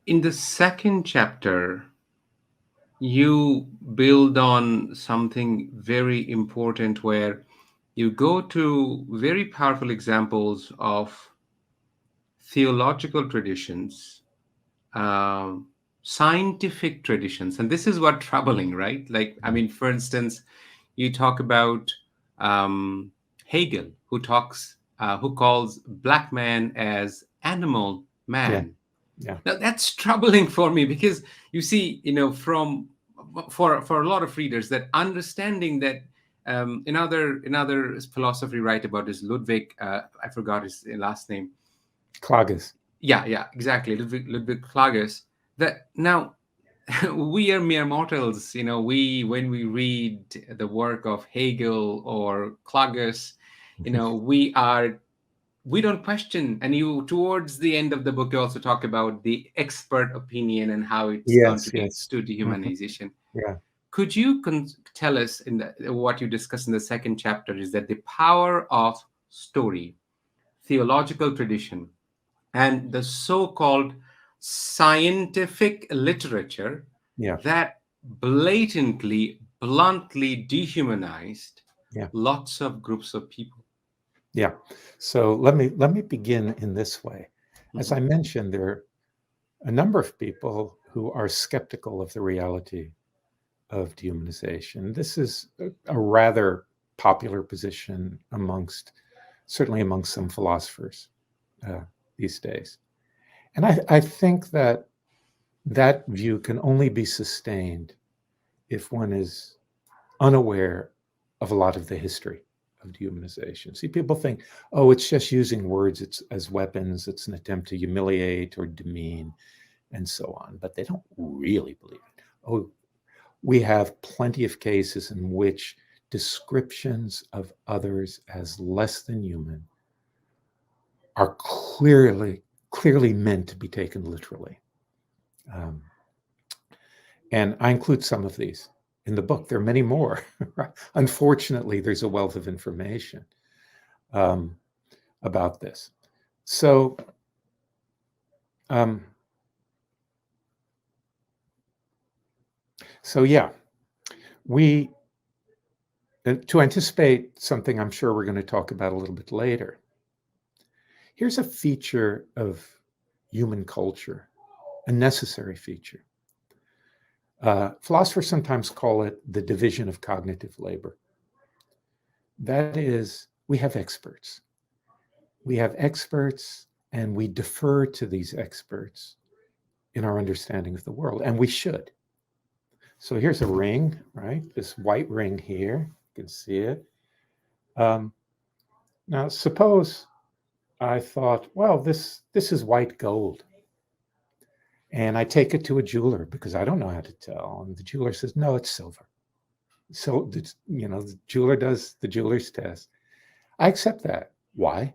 In the second chapter, you build on something very important where you go to very powerful examples of theological traditions, um, scientific traditions, and this is what troubling, right? Like, I mean, for instance, you talk about Hegel, who calls black man as animal Yeah, man. yeah, Now that's troubling for me because you see, from for a lot of readers, that understanding that another philosophy write about is Ludwig. I forgot his last name. Klages. Yeah, exactly. Ludwig Klages. That now we are mere mortals. We when we read the work of Hegel or Klages, we don't question. And you towards the end of the book, you also talk about the expert opinion and how it's Yes, contributes yes. to Mhm. dehumanization. Yeah, Could you tell us what you discuss in the second chapter is that the power of story, theological tradition, and the so-called scientific literature yeah, that blatantly, bluntly dehumanized yeah, lots of groups of people. yeah. So let me begin in this way. As Mhm. I mentioned, there are a number of people who are skeptical of the reality of dehumanization. This is a rather popular position certainly amongst some philosophers uh, these days. And I think that view can only be sustained if one is unaware of a lot of the history of dehumanization. See, people think, oh, it's just using words as weapons, it's an attempt to humiliate or demean, and so on. But they don't really believe it. Oh, we have plenty of cases in which descriptions of others as less than human are clearly meant to be taken literally. Um, and I include some of these in the book. There are many more. Unfortunately, there's a wealth of information um, about this. So, um, so yeah, we to anticipate something I'm sure we're going to talk about a little bit later. Here's a feature of human culture, a necessary feature. Philosophers sometimes call it the division of cognitive labor. That is, we have experts. We have experts, and we defer to these experts in our understanding of the world, and we should. So here's a ring, right? This white ring here. You can see it. Um, Now, suppose I thought, well, this is white gold, and I take it to a jeweler because I don't know how to tell, and the jeweler says, no, it's silver. So the jeweler does the jeweler's test. I accept that. Why?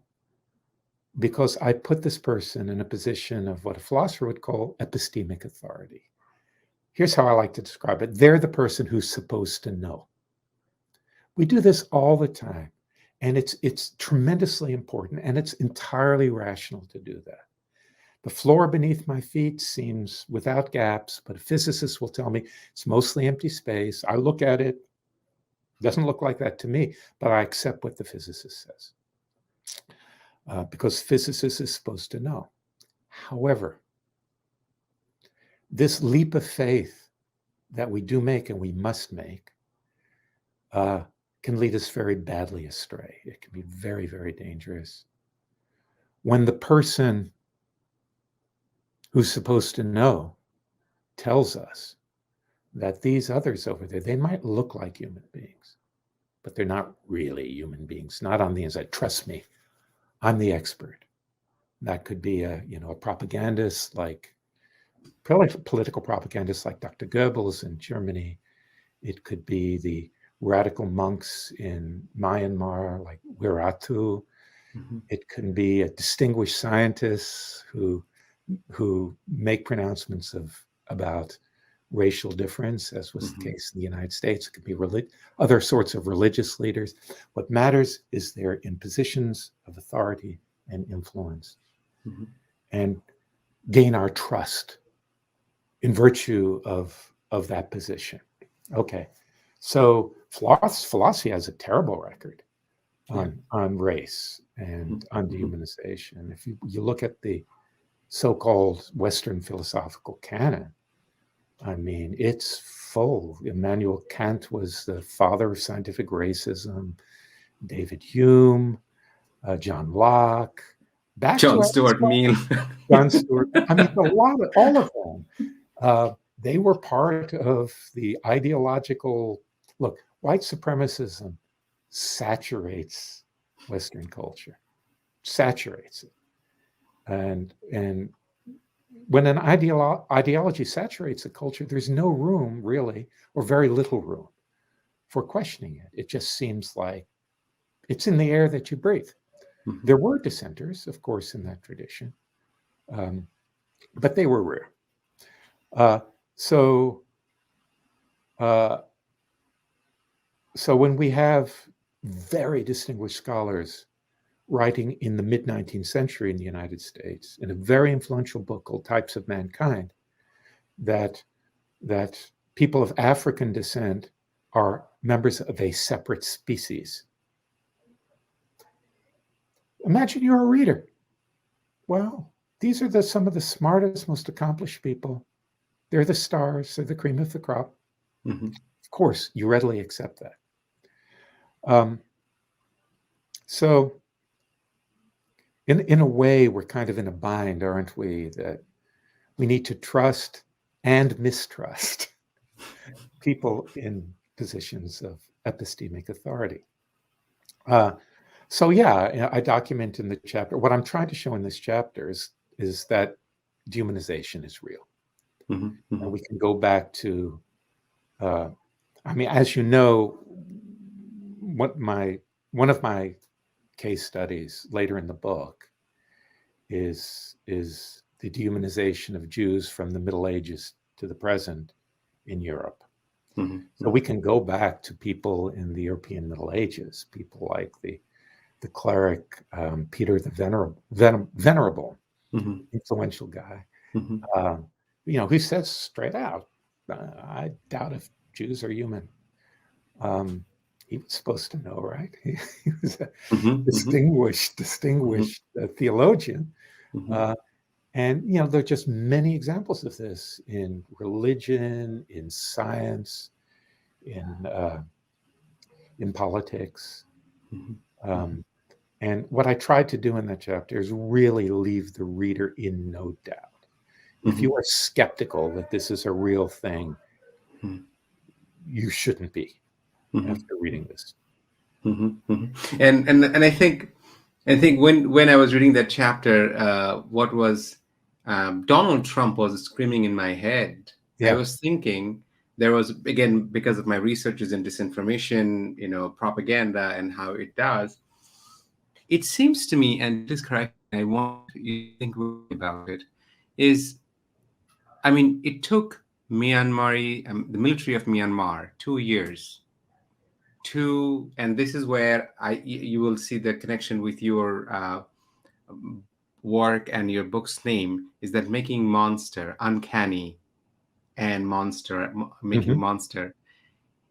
Because I put this person in a position of what a philosopher would call epistemic authority. Here's how I like to describe it. They're the person who's supposed to know. We do this all the time, and it's tremendously important, and it's entirely rational to do that. The floor beneath my feet seems without gaps, but a physicist will tell me it's mostly empty space. I look at it, doesn't look like that to me, but I accept what the physicist says because physicist is supposed to know. However, this leap of faith that we do make and we must make uh, can lead us very badly astray. It can be very, very dangerous. When the person who's supposed to know tells us that these others over there, they might look like human beings, but they're not really human beings, not on the inside. Trust me, I'm the expert. That could be a propagandist like political propagandist like Dr. Goebbels in Germany. It could be the radical monks in Myanmar like Wiratu. Mhm. It can be a distinguished scientists who make pronouncements about racial difference, as was the Mhm. case in the United States. It could be other sorts of religious leaders. What matters is they're in positions of authority and influence Mhm. and gain our trust. in virtue of that position. Okay, so philosophy has a terrible record Yeah. on race and on Mm-hmm. dehumanization. If you look at the so-called Western philosophical canon, I mean, it's full. Immanuel Kant was the father of scientific racism. David Hume, John Locke, back to John Stuart Aristotle, Mill. John Stewart. I mean, a lot of all of them. They were part of the ideological look. White supremacism saturates Western culture, saturates it, and when an ideology saturates a culture, there's no room really, or very little room for questioning it. It just seems like it's in the air that you breathe. Mhm. There were dissenters, of course, in that tradition, um, but they were rare. Uh, so, uh, so when we have very distinguished scholars writing in the mid 19th century in the United States in a very influential book called Types of Mankind, that that people of African descent are members of a separate species. Imagine you're a reader. Well, these are some of the smartest, most accomplished people. They're the stars, they're the cream of the crop. Mhm. Of course, you readily accept that. Um, so, in a way, we're kind of in a bind, aren't we? That we need to trust and mistrust people in positions of epistemic authority. Uh, so, yeah, I document in the chapter what I'm trying to show in this chapter is that dehumanization is real. Mhm. And Mhm. we can go back to, uh, I mean, as you know, what my one of my case studies later in the book is the dehumanization of Jews from the Middle Ages to the present in Europe. Mhm. So we can go back to people in the European Middle Ages, people like the cleric Peter the Venerable, Mhm. influential guy, Mhm. um, who says straight out, I doubt if Jews are human. Um, he was supposed to know, right? He was a Mhm. Mhm. Mhm. distinguished theologian. Mhm. Uh, and, there are just many examples of this in religion, in science, in, uh, in politics. Mhm. Mhm. Um, and what I tried to do in that chapter is really leave the reader in no doubt. If you Mhm. are skeptical that this is a real thing, Mhm. you shouldn't be Mhm. after reading this. Mhm. Mhm. And I think when I was reading that chapter, what was Donald Trump was screaming in my head. I Yeah. was thinking there was, again, because of my researches in disinformation, propaganda and how it does. It seems to me, and please correct me, I want you to think with me about it. Is I mean, it took the military of Myanmar 2 years and this is where you will see the connection with your work and your book's name is that making monster uncanny and making Hmm. monster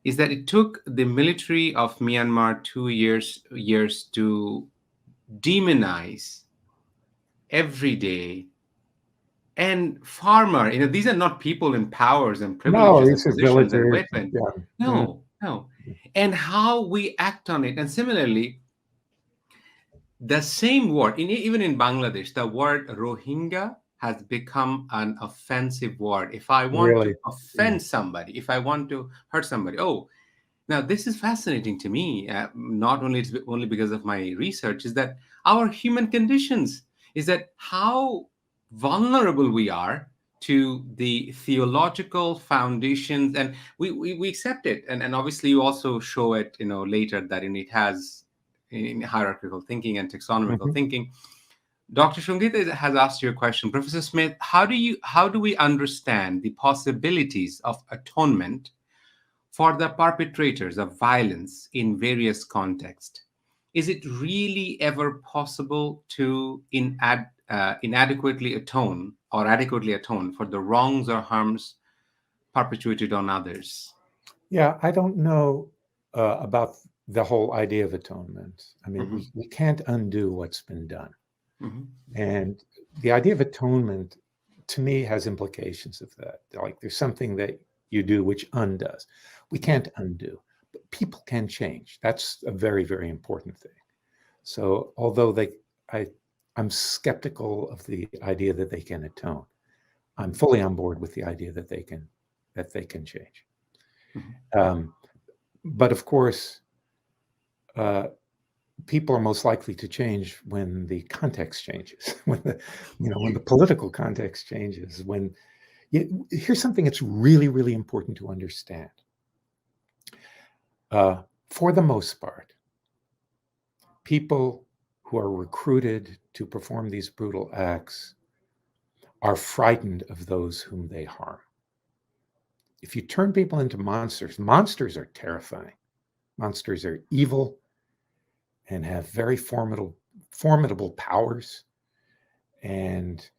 is that it took the military of Myanmar 2 years to demonize every day and farmer. These are not people in powers and No, privileges and these are positions and villagers. weapon. Yeah. Yeah. No. And how we act on it. And similarly, the same word, even in Bangladesh, the word Rohingya has become an offensive word. If I want Really. to Yeah. offend somebody, if I want to hurt somebody, oh, now this is fascinating to me. Not only it's only because of my research, is that our human conditions is that how vulnerable we are to the theological foundations, and we accept it, and obviously you also show it, later that it has in hierarchical thinking and taxonomical Hmm. thinking. Dr. Shungita has asked you a question. Professor Smith, how do we understand the possibilities of atonement for the perpetrators of violence in various contexts? Is it really ever possible to inadequately atone or adequately atone for the wrongs or harms perpetuated on others. Yeah, I don't know about the whole idea of atonement. I mean, Hmm. we can't undo what's been done. Hmm. And the idea of atonement to me has implications of that. Like there's something that you do which undoes. We Yeah. can't undo, but people can change. That's a very, very important thing. So although I, I'm skeptical of the idea that they can atone, I'm Hmm. fully on board with the idea that they can change. Hmm. Um, but of course, uh, people are most likely to change when the context changes, when the when the political context changes. Here's something that's really, really important to understand. For the most part, people who are recruited to perform these brutal acts are frightened of those whom they harm. If you turn people into monsters, monsters are terrifying. Monsters are evil and have very formidable powers. And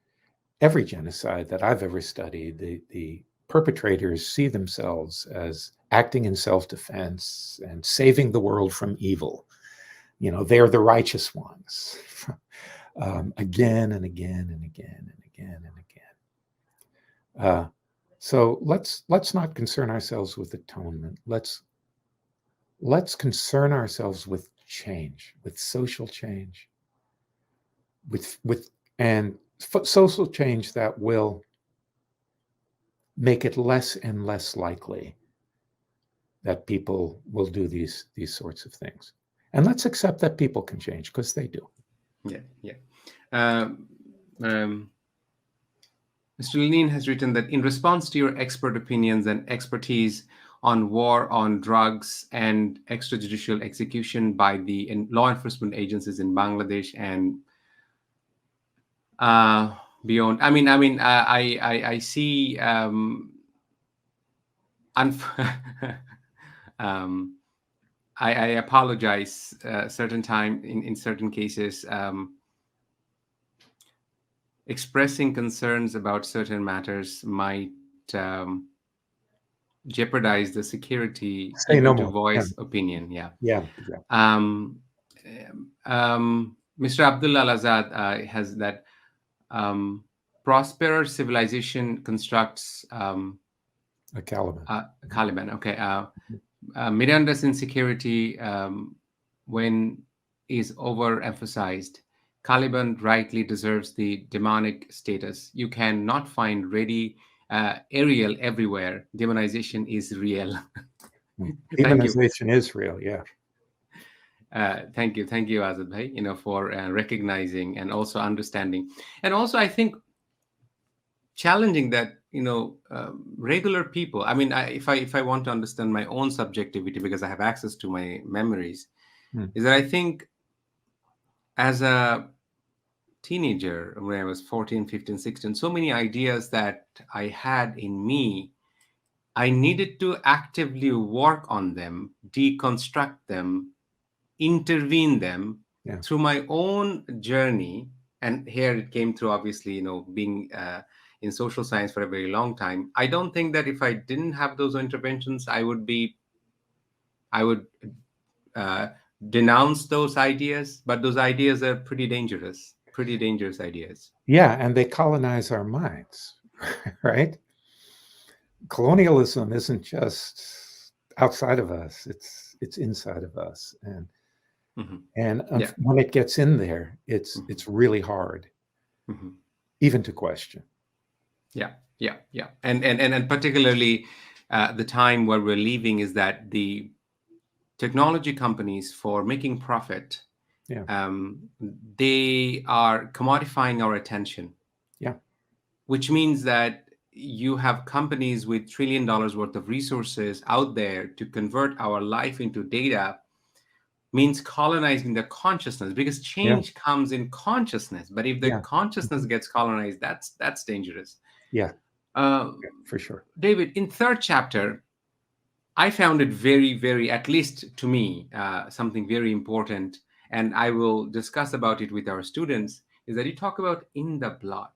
every genocide that I've ever studied, the perpetrators see themselves as acting in self-defense and saving the world from evil. They're the righteous ones, again and again and again and again and again. So let's not concern ourselves with atonement. Let's concern ourselves with change, with social change, with and social change that will make it less and less likely that people will do these sorts of things. And let's accept that people can change because they do. Yeah, yeah. Um, um, Mr. Lenin has written that in response to your expert opinions and expertise on war on drugs and extrajudicial execution by the law enforcement agencies in Bangladesh and uh, beyond, I see. Unf- um, I apologize. Certain time in certain cases, expressing concerns about certain matters might um, jeopardize the security Say even no to more. Yeah, voice opinion. Yeah. yeah, yeah. um, Mr. Abdullah Al-Azad has that um, prosperous civilization constructs A Caliban. Caliban. Okay. Miranda's insecurity, when is overemphasized. Caliban rightly deserves the demonic status. You cannot find ready Ariel everywhere. Demonization is real. Thank you. Demonization is real. Yeah, Thank you, Azad Bhai, for recognizing and also understanding, and also I think challenging that regular people. I mean, if I want to understand my own subjectivity because I have access to my memories, mm, is that I think as a teenager when I was 14, 15, 16, so many ideas that I had in me, I needed to actively work on them, deconstruct them, intervene them yeah, through my own journey. And here it came through, obviously, being in social science for a very long time. I don't think that if I didn't have those interventions, I would uh, denounce those ideas, but those ideas are pretty dangerous ideas. yeah. And they colonize our minds, right? Colonialism isn't just outside of us; it's inside of us, Hmm. and Yeah. when it gets in there, Hmm. it's really hard, Hmm. even to question. Yeah, yeah, yeah. And particularly the time where we're leaving is that the technology companies, for making profit, Yeah, um, they are commodifying our attention, yeah, which means that you have companies with $1 trillion worth of resources out there to convert our life into data, means colonizing the consciousness, because yeah, change comes in consciousness. But if the yeah, consciousness mhm, gets colonized, that's dangerous. yeah, uh, yeah, for sure. David, in third chapter, I found it very, very, at least to me, something very important, and I will discuss about it with our students. is that you talk about in the blood.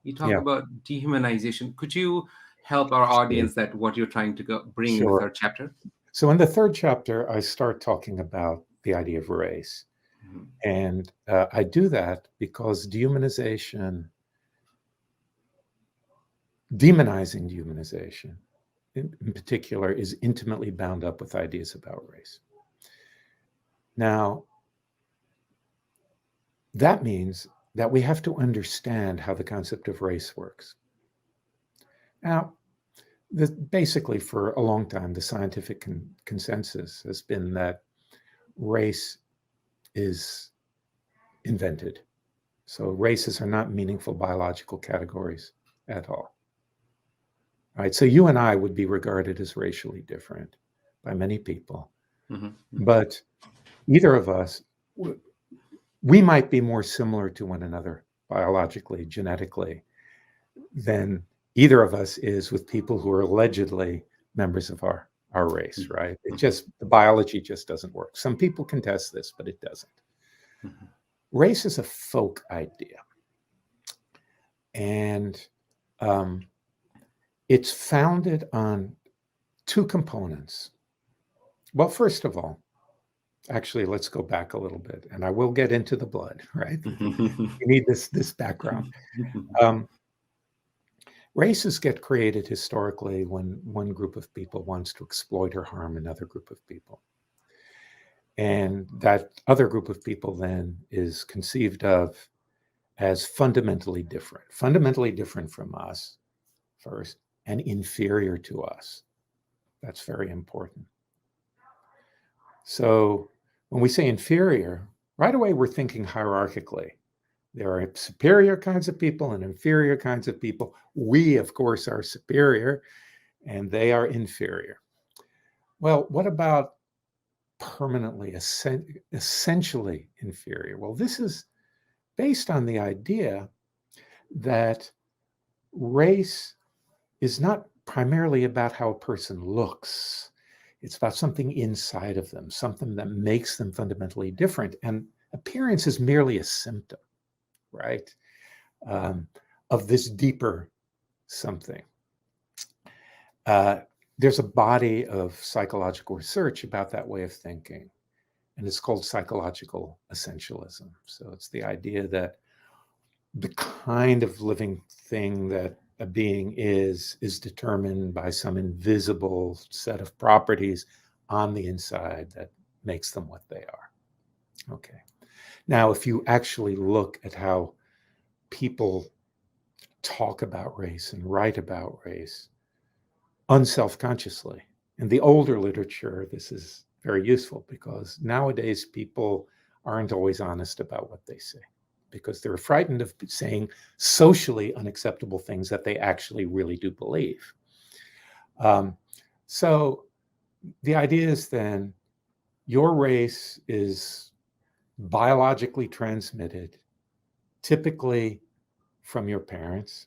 You talk Yeah, about dehumanization. Could you help our sure, audience that what you're trying to bring in the sure. third chapter? So in the third chapter, I start talking about the idea of race. Mhm. And I do that because demonizing dehumanization in particular, is intimately bound up with ideas about race. Now, that means that we have to understand how the concept of race works. Now, basically, for a long time, the scientific consensus has been that race is invented. So races are not meaningful biological categories at all. Right? So you and I would be regarded as racially different by many people, Mhm. Mhm. but either of us, we might be more similar to one another biologically, genetically, than either of us is with people who are allegedly members of our race, Mhm. right? It Mhm. just, the biology just doesn't work. Some people contest this, but it doesn't. Mhm. Race is a folk idea, and um, it's founded on two components. Well, first of all, actually, let's go back a little bit, and I will get into the blood, right? We need this background. Um, Races get created historically when one group of people wants to exploit or harm another group of people. And that other group of people then is conceived of as fundamentally different from us, first, and inferior to us. That's very important. So when we say inferior, right away we're thinking hierarchically. There are superior kinds of people and inferior kinds of people. We, of course, are superior and they are inferior. Well, what about permanently, essentially inferior? Well, this is based on the idea that race is not primarily about how a person looks. It's about something inside of them, something that makes them fundamentally different. And appearance is merely a symptom, right, um, of this deeper something. Uh, there's a body of psychological research about that way of thinking, and it's called psychological essentialism. So it's the idea that the kind of living thing that a being is determined by some invisible set of properties on the inside that makes them what they are. Okay. Now, if you actually look at how people talk about race and write about race unself-consciously, in the older literature, this is very useful because nowadays people aren't always honest about what they say because they're frightened of saying socially unacceptable things that they actually really do believe. Um, so the idea is then your race is biologically transmitted, typically from your parents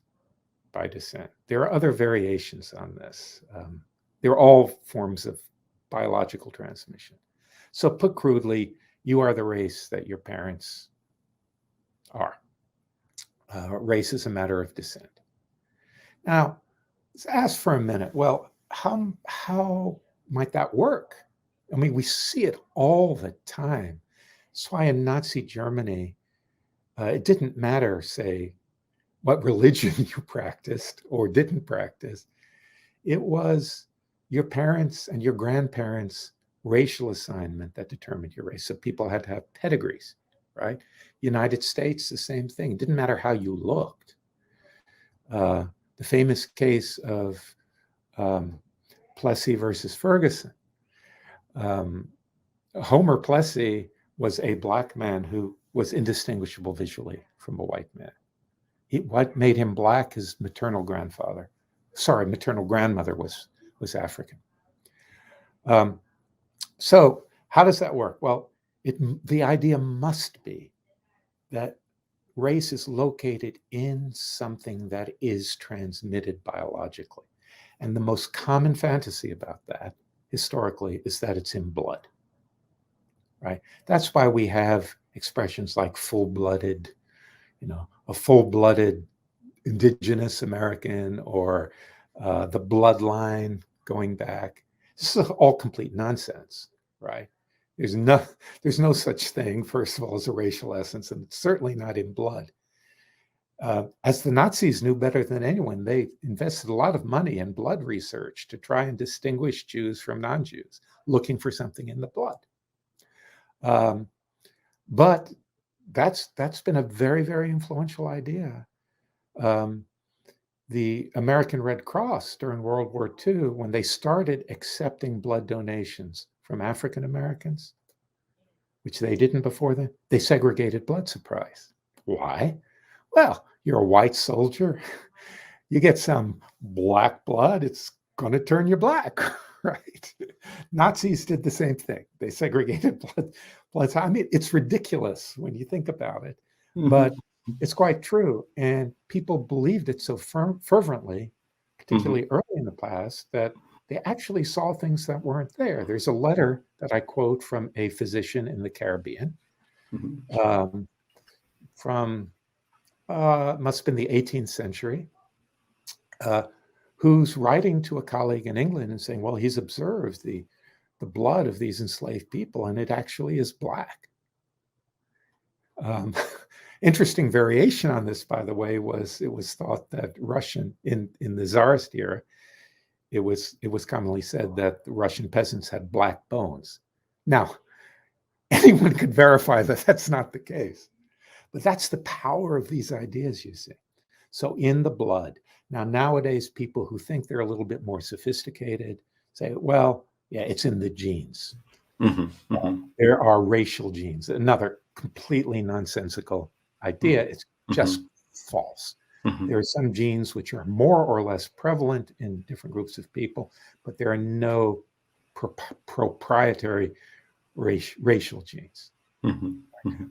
by descent. There are other variations on this. They're all forms of biological transmission. So, put crudely, you are the race that your parents are. Race is a matter of descent. Now, let's ask for a minute. Well, how might that work? I mean, we see it all the time. That's why in Nazi Germany, it didn't matter, say, what religion you practiced or didn't practice. It was your parents and your grandparents' racial assignment that determined your race. So people had to have pedigrees, right? United States, the same thing. It didn't matter how you looked. Uh, the famous case of um, Plessy versus Ferguson. Um, Homer Plessy was a black man who was indistinguishable visually from a white man. What made him black? His maternal grandmother was African. Um, so how does that work? Well, the idea must be that race is located in something that is transmitted biologically. And the most common fantasy about that historically is that it's in blood, right? That's why we have expressions like full blooded a full-blooded indigenous American or the bloodline going back. This is all complete nonsense, right? There's no, there's no such thing, first of all, as a racial essence, and it's certainly not in blood. As the Nazis knew better than anyone, they invested a lot of money in blood research to try and distinguish Jews from non-Jews, looking for something in the blood. But that's been a very, very influential idea. The American Red Cross during World War II, when they started accepting blood donations from African Americans, which they didn't before then, they segregated blood supplies. Why? Well, you're a white soldier, you get some black blood, it's going to turn you black, right? Nazis did the same thing. They segregated blood. I mean, it's ridiculous when you think about it, but it's quite true. And people believed it so fervently, particularly early in the past, that they actually saw things that weren't there. There's a letter that I quote from a physician in the Caribbean from must have been the 18th century, who's writing to a colleague in England and saying, well, he's observed the blood of these enslaved people, and it actually is black. Interesting variation on this, by the way, was it was thought that Russian, in the Tsarist era, it was commonly said that the Russian peasants had black bones. Now, anyone could verify that that's not the case. But that's the power of these ideas, you see. So in the blood. Now, nowadays, people who think they're a little bit more sophisticated say, well, yeah, it's in the genes. There are racial genes. Another completely nonsensical idea. It's just false. There are some genes which are more or less prevalent in different groups of people, but there are no proprietary racial genes.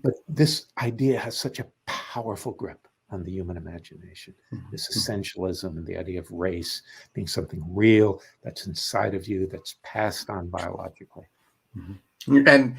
But this idea has such a powerful grip on the human imagination, this essentialism and the idea of race being something real that's inside of you, that's passed on biologically. And